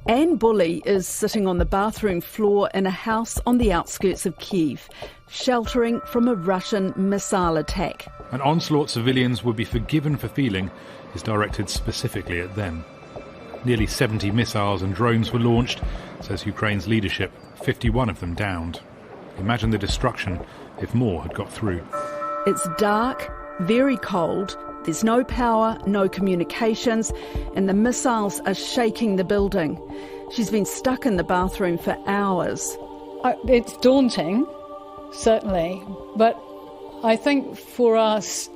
Anne Bully is sitting on the bathroom floor in a house on the outskirts of Kyiv, sheltering from a Russian missile attack. An onslaught civilians would be forgiven for feeling is directed specifically at them. Nearly 70 missiles and drones were launched, says Ukraine's leadership, 51 of them downed. Imagine the destruction if more had got through. It's dark, very cold, there's no power, no communications, and the missiles are shaking the building. She's been stuck in the bathroom for hours. It's daunting, certainly, but I think for us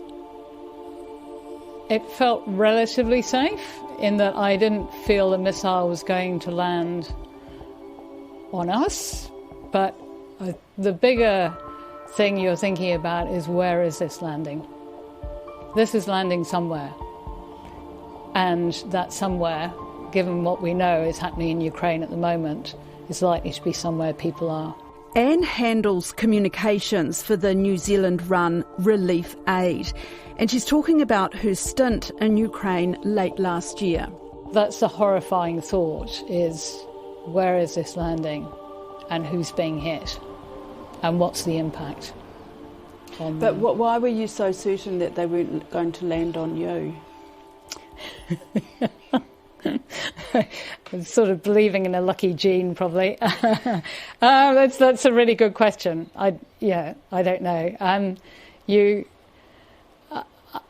it felt relatively safe in that I didn't feel the missile was going to land on us. But the bigger thing you're thinking about is, where is this landing? This is landing somewhere. And that somewhere, given what we know is happening in Ukraine at the moment, is likely to be somewhere people are. Anne handles communications for the New Zealand-run Relief Aid, and she's talking about her stint in Ukraine late last year. That's the horrifying thought, is where is this landing and who's being hit and what's the impact on them. But why were you so certain that they weren't going to land on you? Sort of believing in a lucky gene, probably. That's a really good question. I don't know.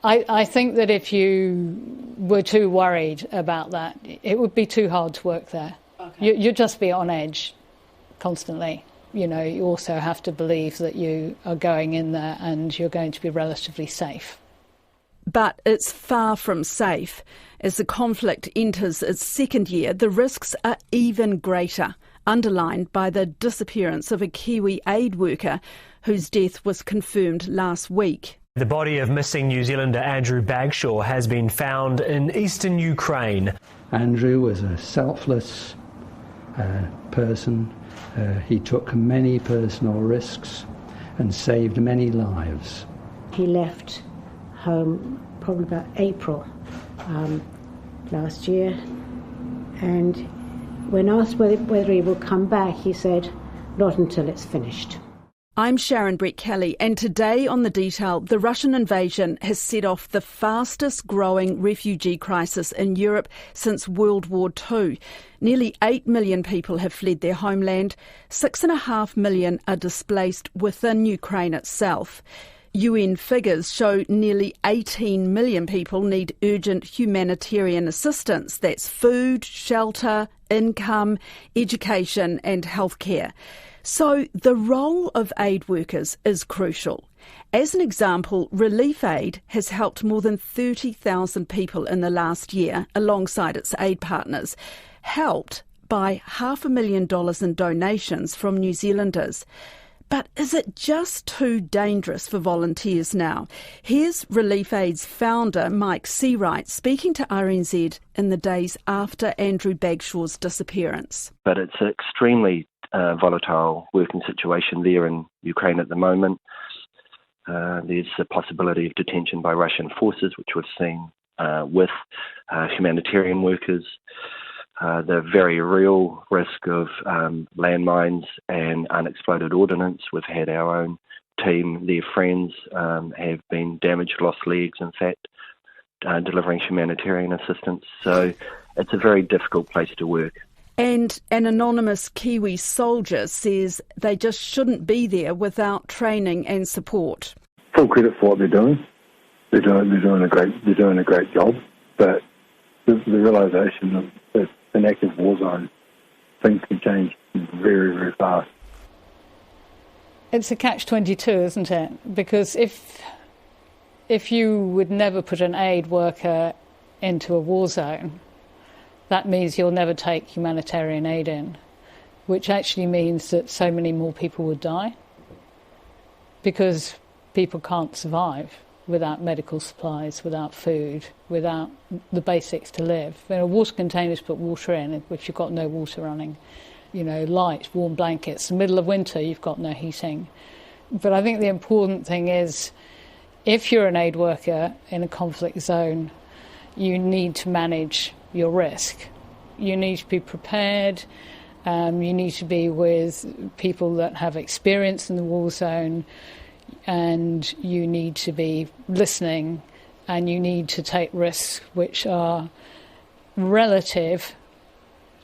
I think that if you were too worried about that, it would be too hard to work there. Okay. You'd just be on edge constantly. You know, you also have to believe that you are going in there and you're going to be relatively safe. But it's far from safe. As the conflict enters its second year, the risks are even greater, underlined by the disappearance of a Kiwi aid worker whose death was confirmed last week. The body of missing New Zealander Andrew Bagshaw has been found in eastern Ukraine. Andrew was a selfless person. He took many personal risks and saved many lives. He left home probably about April last year, and when asked whether he will come back, he said, not until it's finished. I'm Sharon Brett Kelly, and today on The Detail, the Russian invasion has set off the fastest growing refugee crisis in Europe since World War II. Nearly 8 million people have fled their homeland. 6.5 million are displaced within Ukraine itself. UN figures show nearly 18 million people need urgent humanitarian assistance. That's food, shelter, income, education and healthcare. So the role of aid workers is crucial. As an example, Relief Aid has helped more than 30,000 people in the last year alongside its aid partners, helped by $500,000 in donations from New Zealanders. But is it just too dangerous for volunteers now? Here's Relief Aid's founder, Mike Seawright, speaking to RNZ in the days after Andrew Bagshaw's disappearance. But it's an extremely volatile working situation there in Ukraine at the moment. There's a possibility of detention by Russian forces, which we've seen with humanitarian workers. The very real risk of landmines and unexploded ordnance. We've had our own team, their friends, have been damaged, lost legs, in fact, delivering humanitarian assistance. So it's a very difficult place to work. And an anonymous Kiwi soldier says they just shouldn't be there without training and support. Full credit for what they're doing. They're doing a great job, but the realisation of it's an active war zone, things can change very, very fast. It's a catch-22, isn't it? Because if you would never put an aid worker into a war zone, that means you'll never take humanitarian aid in, which actually means that so many more people would die because people can't survive without medical supplies, without food, without the basics to live. You know, water containers put water in, which you've got no water running. You know, light, warm blankets. In the middle of winter, you've got no heating. But I think the important thing is, if you're an aid worker in a conflict zone, you need to manage your risk. you need to be prepared. You need to be with people that have experience in the war zone, and you need to be listening, and you need to take risks which are relative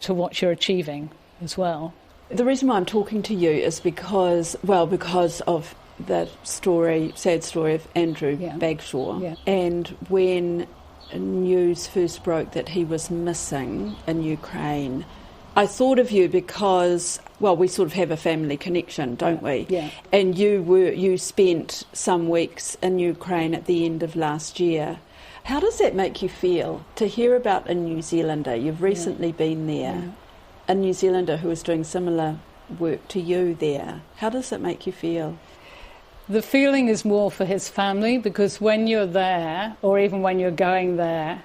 to what you're achieving as well. The reason why I'm talking to you is because of the sad story of Andrew Bagshaw. Yeah. And when news first broke that he was missing in Ukraine, I thought of you because, we sort of have a family connection, don't we? Yeah. And you spent some weeks in Ukraine at the end of last year. How does that make you feel to hear about a New Zealander? You've recently been there, a New Zealander who was doing similar work to you there. How does it make you feel? The feeling is more for his family, because when you're there, or even when you're going there,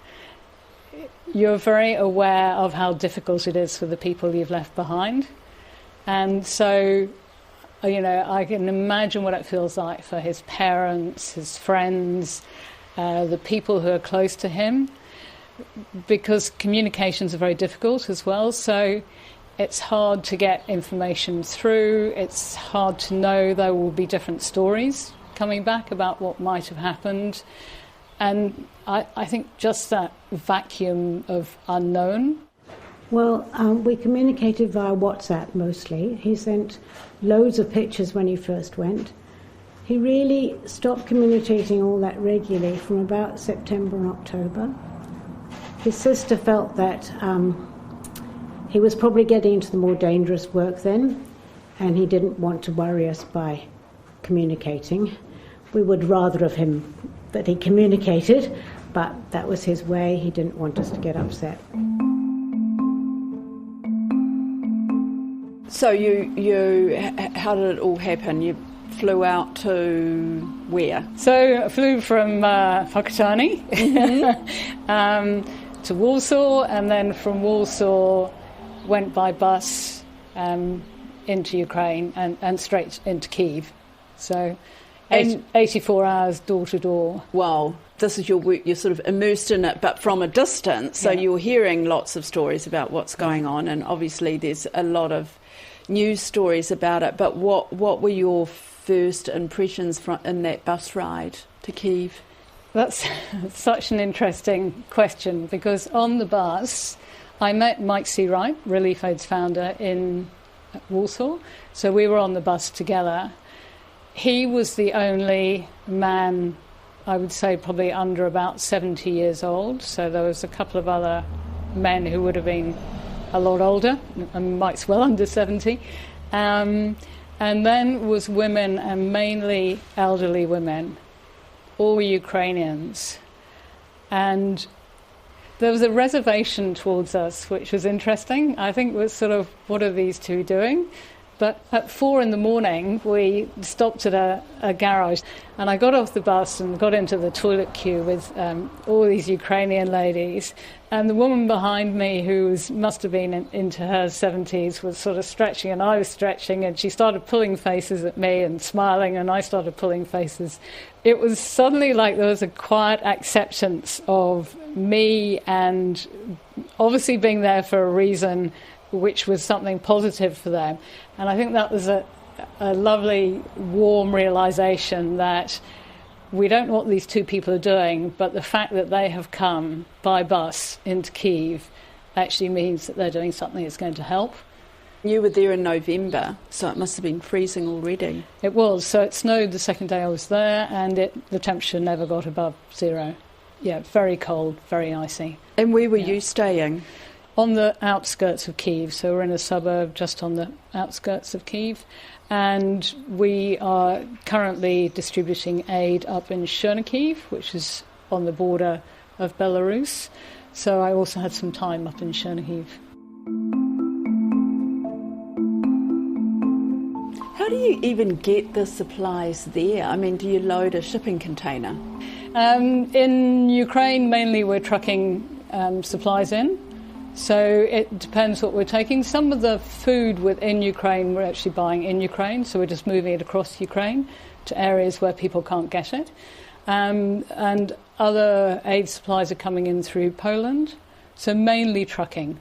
you're very aware of how difficult it is for the people you've left behind. And so, I can imagine what it feels like for his parents, his friends, the people who are close to him, because communications are very difficult as well. So it's hard to get information through. It's hard to know there will be different stories coming back about what might have happened. And I think just that vacuum of unknown. Well, we communicated via WhatsApp mostly. He sent loads of pictures when he first went. He really stopped communicating all that regularly from about September and October. His sister felt that he was probably getting into the more dangerous work then, and he didn't want to worry us by communicating. We would rather have him that he communicated, but that was his way. He didn't want us to get upset. So how did it all happen? You flew out to where? So I flew from Whakatane to Warsaw, and then from Warsaw went by bus into Ukraine and straight into Kyiv. So 84 hours door to door. Wow. This is your work, you're sort of immersed in it, but from a distance. So you're hearing lots of stories about what's going on, and obviously there's a lot of news stories about it. But what were your first impressions in that bus ride to Kyiv? That's such an interesting question, because on the bus I met Mike Seawright, Relief Aid's founder, in Warsaw. So we were on the bus together. He was the only man, I would say, probably under about 70 years old. So there was a couple of other men who would have been a lot older, and Mike's well under 70. And then was women, and mainly elderly women, all Ukrainians. And there was a reservation towards us, which was interesting. I think it was sort of, what are these two doing? But at 4 a.m, we stopped at a garage, and I got off the bus and got into the toilet queue with all these Ukrainian ladies. And the woman behind me, who must have been into her 70s, was sort of stretching, and I was stretching, and she started pulling faces at me and smiling, and I started pulling faces. It was suddenly like there was a quiet acceptance of me, and obviously being there for a reason, which was something positive for them. And I think that was a lovely, warm realisation that we don't know what these two people are doing, but the fact that they have come by bus into Kyiv actually means that they're doing something that's going to help. You were there in November, so it must have been freezing already. It was. So it snowed the second day I was there, and the temperature never got above 0. Yeah, very cold, very icy. And where were you staying? On the outskirts of Kyiv, so we're in a suburb just on the outskirts of Kyiv, and we are currently distributing aid up in Chernihiv, which is on the border of Belarus. So I also had some time up in Chernihiv. How do you even get the supplies there? I mean, do you load a shipping container? In Ukraine, mainly we're trucking supplies in. So it depends what we're taking. Some of the food within Ukraine we're actually buying in Ukraine, so we're just moving it across Ukraine to areas where people can't get it. And other aid supplies are coming in through Poland, so mainly trucking.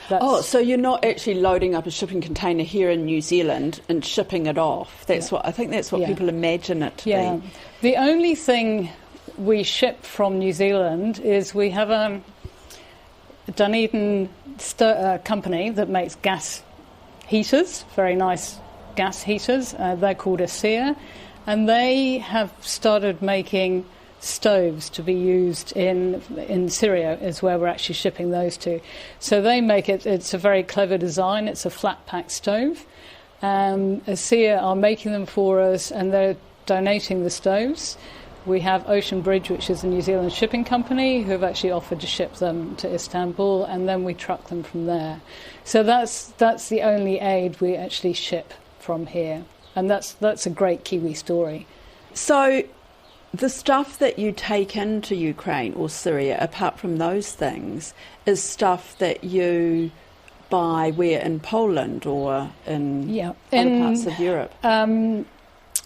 So you're not actually loading up a shipping container here in New Zealand and shipping it off. That's what people imagine it to be. The only thing we ship from New Zealand is we have a Dunedin company that makes gas heaters, very nice gas heaters. They're called ASEA, and they have started making stoves to be used in Syria, is where we're actually shipping those to. So they make it, it's a very clever design, it's a flat pack stove. ASEA are making them for us, and they're donating the stoves. We have Ocean Bridge, which is a New Zealand shipping company, who have actually offered to ship them to Istanbul, and then we truck them from there. So that's the only aid we actually ship from here, and that's a great Kiwi story. So the stuff that you take into Ukraine or Syria, apart from those things, is stuff that you buy where, in Poland or in other parts of Europe?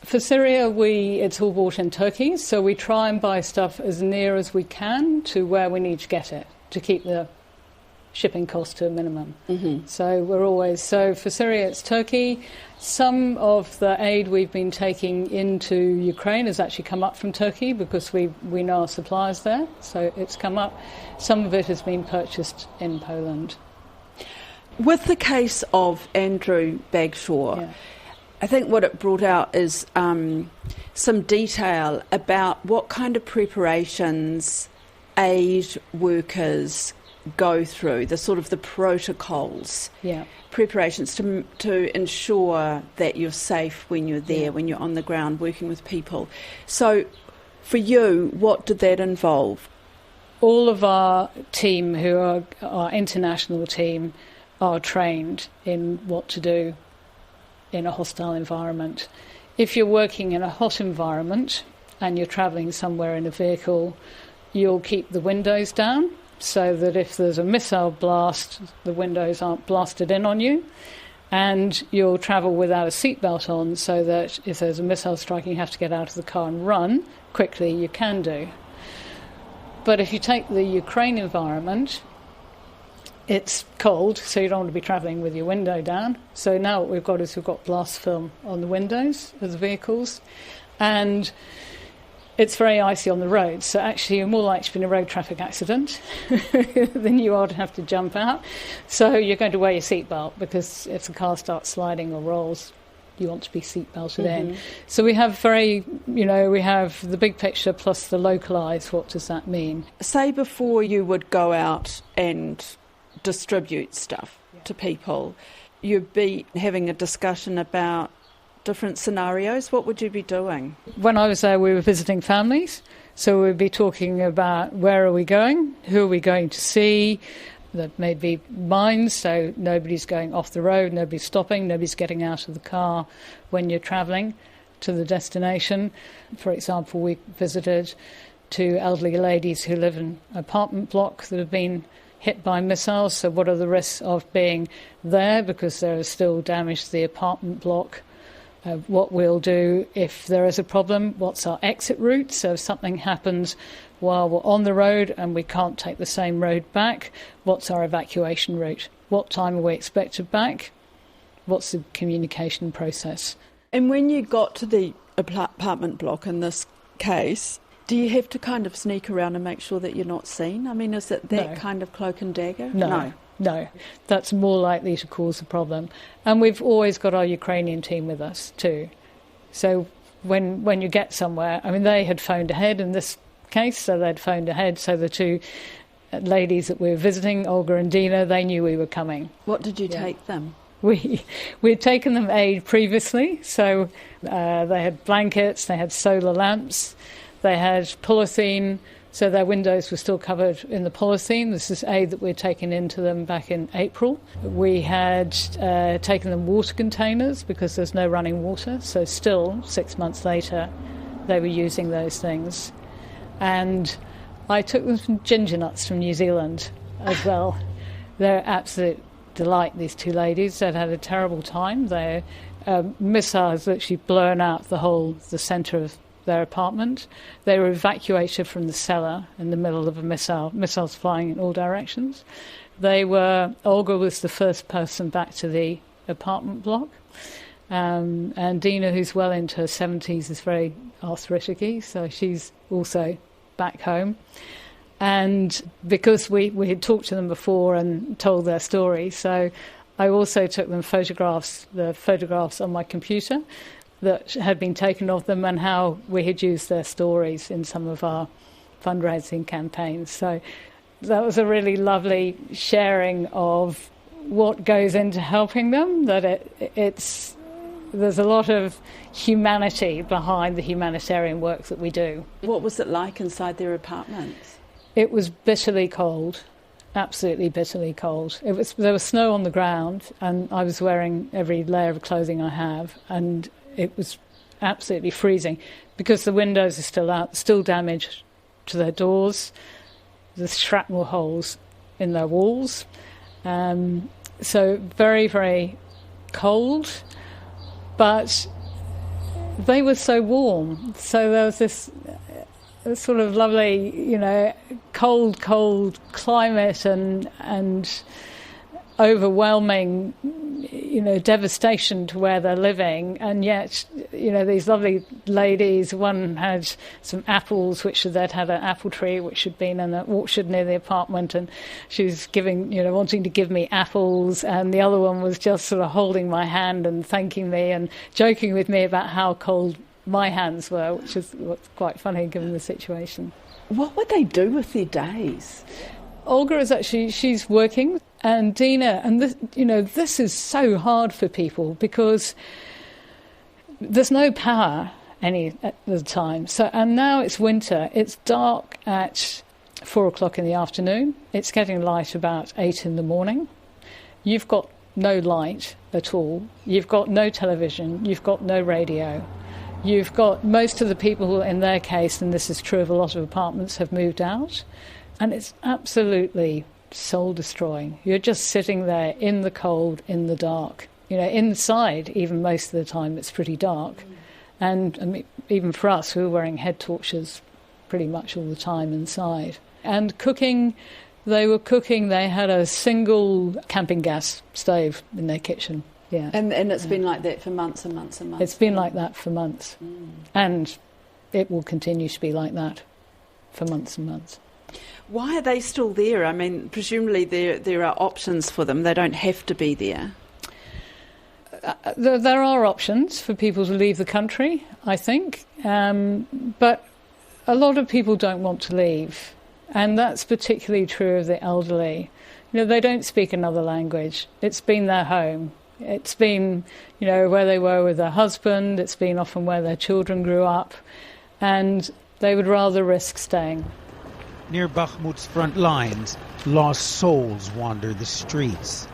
For Syria, it's all bought in Turkey, so we try and buy stuff as near as we can to where we need to get it, to keep the shipping cost to a minimum. Mm-hmm. So for Syria, it's Turkey. Some of the aid we've been taking into Ukraine has actually come up from Turkey because we know our suppliers there, so it's come up. Some of it has been purchased in Poland. With the case of Andrew Bagshaw, I think what it brought out is some detail about what kind of preparations aid workers go through, the protocols, preparations to ensure that you're safe when you're there, when you're on the ground working with people. So for you, what did that involve? All of our team, who are our international team, are trained in what to do in a hostile environment. If you're working in a hot environment and you're travelling somewhere in a vehicle, you'll keep the windows down so that if there's a missile blast, the windows aren't blasted in on you. And you'll travel without a seatbelt on so that if there's a missile strike and you have to get out of the car and run quickly, you can do. But if you take the Ukraine environment, it's cold, so you don't want to be travelling with your window down. So now what we've got blast film on the windows of the vehicles, and it's very icy on the road. So actually you're more likely to be in a road traffic accident than you are to have to jump out. So you're going to wear your seatbelt, because if the car starts sliding or rolls, you want to be seatbelted in. So we have we have the big picture plus the localised, what does that mean? Say before you would go out and distribute stuff to people, you'd be having a discussion about different scenarios. What would you be doing? When I was there, we were visiting families, so we'd be talking about where are we going, who are we going to see. There may be mines, so nobody's going off the road, nobody's stopping, nobody's getting out of the car when you're travelling to the destination. For example, we visited 2 elderly ladies who live in an apartment block that have been hit by missiles. So what are the risks of being there, because there is still damage to the apartment block? What we'll do if there is a problem, what's our exit route? So if something happens while we're on the road and we can't take the same road back, what's our evacuation route? What time are we expected back? What's the communication process? And when you got to the apartment block in this case, do you have to kind of sneak around and make sure that you're not seen? I mean, is it that kind of cloak and dagger? No, that's more likely to cause a problem. And we've always got our Ukrainian team with us too. So when you get somewhere, I mean, they had phoned ahead in this case, so they'd phoned ahead. So the 2 ladies that we were visiting, Olga and Dina, they knew we were coming. What did you take them? We'd taken them aid previously, so they had blankets, they had solar lamps, they had polythene, so their windows were still covered in the polythene. This is aid that we'd taken into them back in April. We had taken them water containers because there's no running water, so still 6 months later they were using those things. And I took them some ginger nuts from New Zealand as well. They're absolute delight, these 2 ladies. They'd had a terrible time. Their missile has literally blown out the centre of their apartment. They were evacuated from the cellar in the middle of a missiles flying in all directions. Olga was the first person back to the apartment block. And Dina, who's well into her 70s, is very arthritic-y, so she's also back home. And because we had talked to them before and told their story, so I also took them the photographs on my computer that had been taken of them and how we had used their stories in some of our fundraising campaigns. So that was a really lovely sharing of what goes into helping them, that there's a lot of humanity behind the humanitarian work that we do. What was it like inside their apartments? It was bitterly cold, absolutely bitterly cold. There was snow on the ground, and I was wearing every layer of clothing I have, and it was absolutely freezing because the windows are still out, still damaged to their doors. There's shrapnel holes in their walls. So very, very cold, but they were so warm. So there was this sort of lovely, cold climate and overwhelming, devastation to where they're living. And yet, these lovely ladies, one had some apples, which they'd had an apple tree, which had been in an orchard near the apartment, and she was wanting to give me apples. And the other one was just sort of holding my hand and thanking me and joking with me about how cold my hands were, which is quite funny given the situation. What would they do with their days? Olga she's working, and Dina, and this is so hard for people because there's no power at the time. So, and now it's winter. It's dark at 4:00 in the afternoon. It's getting light about 8 in the morning. You've got no light at all. You've got no television. You've got no radio. You've got most of the people who, in their case, and this is true of a lot of apartments, have moved out. And it's absolutely soul-destroying. You're just sitting there in the cold, in the dark. Inside, even most of the time, it's pretty dark. And I mean, even for us, we were wearing head torches pretty much all the time inside. And cooking, they were cooking. They had a single camping gas stove in their kitchen. Yeah. And it's been like that for months and months and months. It's been like that for months. And it will continue to be like that for months and months. Why are they still there? I mean, presumably there are options for them. They don't have to be there. There are options for people to leave the country, I think. But a lot of people don't want to leave. And that's particularly true of the elderly. They don't speak another language. It's been their home. It's been, where they were with their husband. It's been often where their children grew up. And they would rather risk staying. Near Bakhmut's front lines, lost souls wander the streets.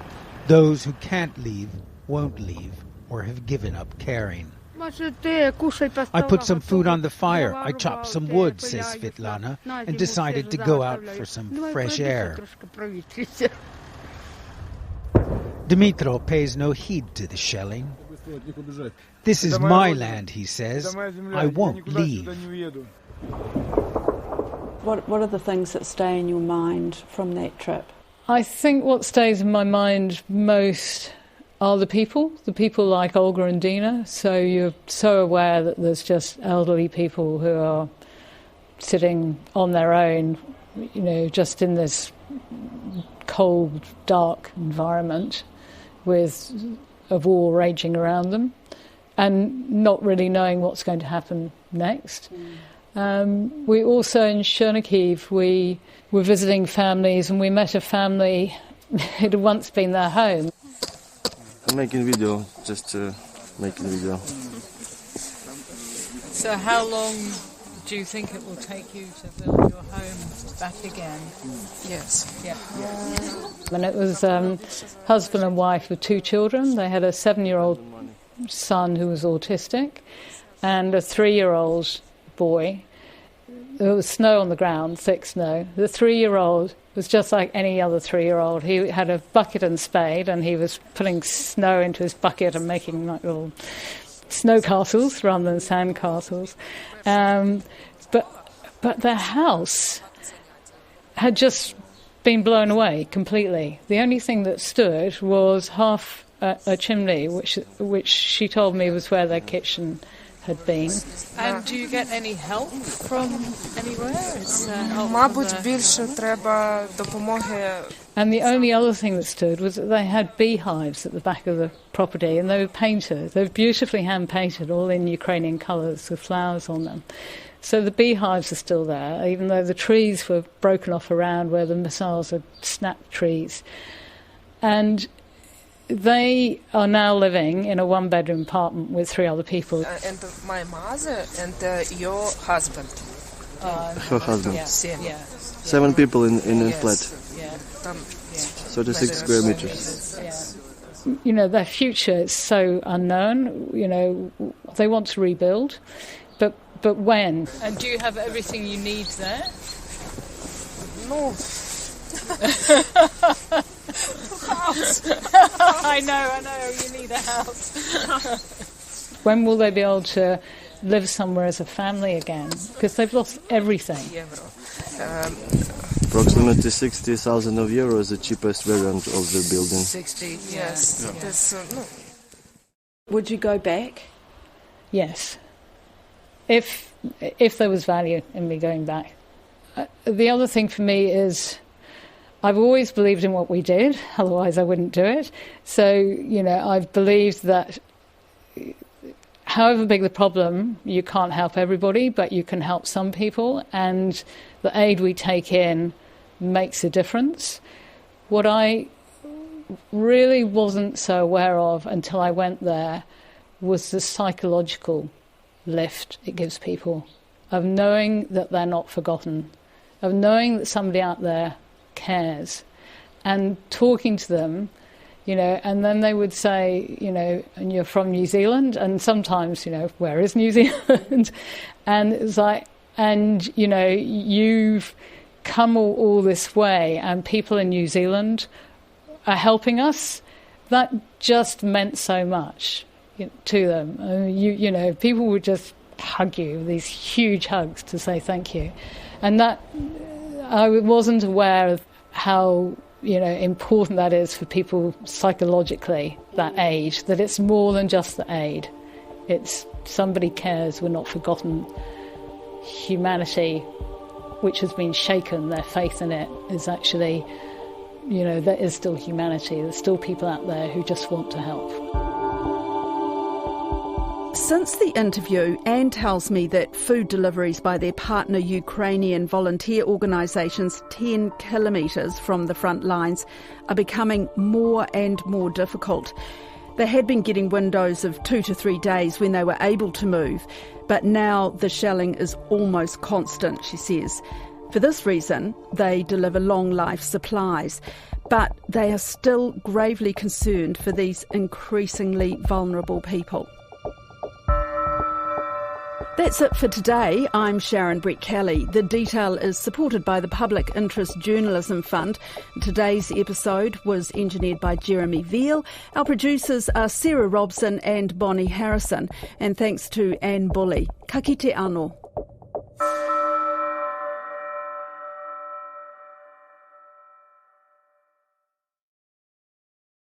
Those who can't leave won't leave or have given up caring. I put some food on the fire. I chopped some wood, says Svetlana, and decided to go out for some fresh air. Dmitro pays no heed to the shelling. This is my land, he says. I won't leave. What are the things that stay in your mind from that trip? I think what stays in my mind most are the people like Olga and Dina. So you're so aware that there's just elderly people who are sitting on their own, just in this cold, dark environment with a war raging around them and not really knowing what's going to happen next. We also, in Chernihiv, we were visiting families, and we met a family it had once been their home. I'm making a video, just making a video. So how long do you think it will take you to build your home back again? Yes. Yeah. And it was husband and wife with 2 children. They had a 7-year-old son who was autistic and a 3-year-old boy. There was snow on the ground, thick snow. The 3-year-old was just like any other 3-year-old. He had a bucket and spade, and he was putting snow into his bucket and making like little snow castles rather than sand castles. But their house had just been blown away completely. The only thing that stood was half a chimney, which she told me was where their kitchen had been. And do you get any help from anywhere? And the only other thing that stood was that they had beehives at the back of the property, and they were painted. They were beautifully hand-painted, all in Ukrainian colours with flowers on them. So the beehives are still there, even though the trees were broken off around where the missiles had snapped trees. And they are now living in a one-bedroom apartment with 3 other people. And my mother and your husband. Her husband. Yeah. 7 people in a flat. Yeah. 36 square meters. Yeah. You know, their future is so unknown. You know, they want to rebuild, but when? And do you have everything you need there? No. House. I know, you need a house. When will they be able to live somewhere as a family again? Because they've lost everything. Approximately 60,000 euros, the cheapest variant of the building. 60, yes. Yeah. Would you go back? Yes. If there was value in me going back. The other thing for me is I've always believed in what we did, otherwise I wouldn't do it. So, you know, I've believed that however big the problem, you can't help everybody, but you can help some people, and the aid we take in makes a difference. What I really wasn't so aware of until I went there was the psychological lift it gives people, of knowing that they're not forgotten, of knowing that somebody out there cares, and talking to them, you know, and then they would say, you know, and you're from New Zealand, and sometimes, you know, where is New Zealand? And it's like, and, you know, you've come all this way, and people in New Zealand are helping us. That just meant so much to them. You know, people would just hug you, these huge hugs to say thank you. And that, I wasn't aware of how, you know, important that is for people psychologically, that aid, that it's more than just the aid. It's somebody cares, we're not forgotten. Humanity, which has been shaken, their faith in it, is actually, you know, there is still humanity. There's still people out there who just want to help. Since the interview, Anne tells me that food deliveries by their partner Ukrainian volunteer organisations 10 kilometres from the front lines are becoming more and more difficult. They had been getting windows of 2 to 3 days when they were able to move, but now the shelling is almost constant, she says. For this reason, they deliver long life supplies, but they are still gravely concerned for these increasingly vulnerable people. That's it for today. I'm Sharon Brett-Kelly. The Detail is supported by the Public Interest Journalism Fund. Today's episode was engineered by Jeremy Veal. Our producers are Sarah Robson and Bonnie Harrison. And thanks to Anne Bully. Ka kite anō.